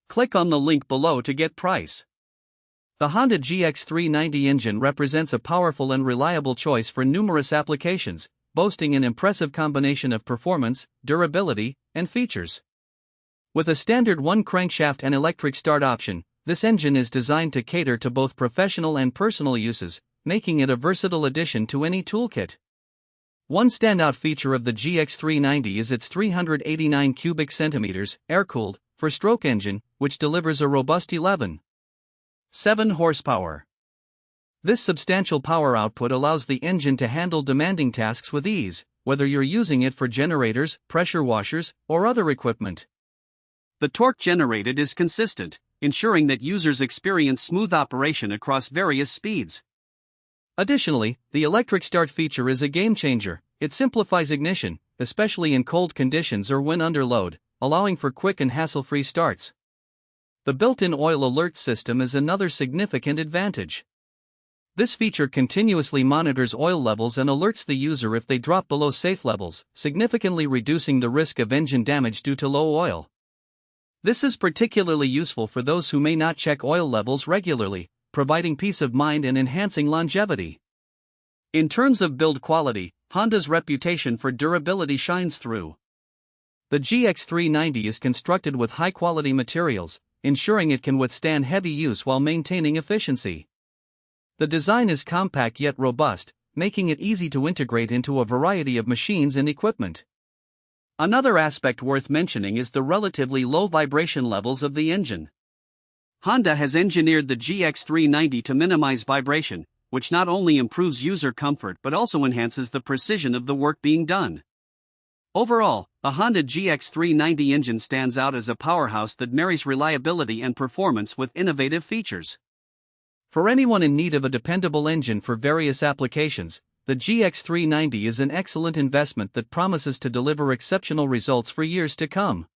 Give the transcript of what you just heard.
Click on the link below to get price. The Honda GX390 engine represents a powerful and reliable choice for numerous applications, boasting an impressive combination of performance, durability, and features. With a standard 1 crankshaft and electric start option, this engine is designed to cater to both professional and personal uses, making it a versatile addition to any toolkit. One standout feature of the GX390 is its 389 cubic centimeters, air-cooled, four-stroke engine, which delivers a robust 11.7 horsepower. This substantial power output allows the engine to handle demanding tasks with ease, whether you're using it for generators, pressure washers, or other equipment. The torque generated is consistent, ensuring that users experience smooth operation across various speeds. Additionally, the electric start feature is a game-changer. It simplifies ignition, especially in cold conditions or when under load, allowing for quick and hassle-free starts. The built-in oil alert system is another significant advantage. This feature continuously monitors oil levels and alerts the user if they drop below safe levels, significantly reducing the risk of engine damage due to low oil. This is particularly useful for those who may not check oil levels regularly, providing peace of mind and enhancing longevity. In terms of build quality, Honda's reputation for durability shines through. The GX390 is constructed with high-quality materials, ensuring it can withstand heavy use while maintaining efficiency. The design is compact yet robust, making it easy to integrate into a variety of machines and equipment. Another aspect worth mentioning is the relatively low vibration levels of the engine. Honda has engineered the GX390 to minimize vibration, which not only improves user comfort but also enhances the precision of the work being done. Overall, the Honda GX390 engine stands out as a powerhouse that marries reliability and performance with innovative features. For anyone in need of a dependable engine for various applications, the GX390 is an excellent investment that promises to deliver exceptional results for years to come.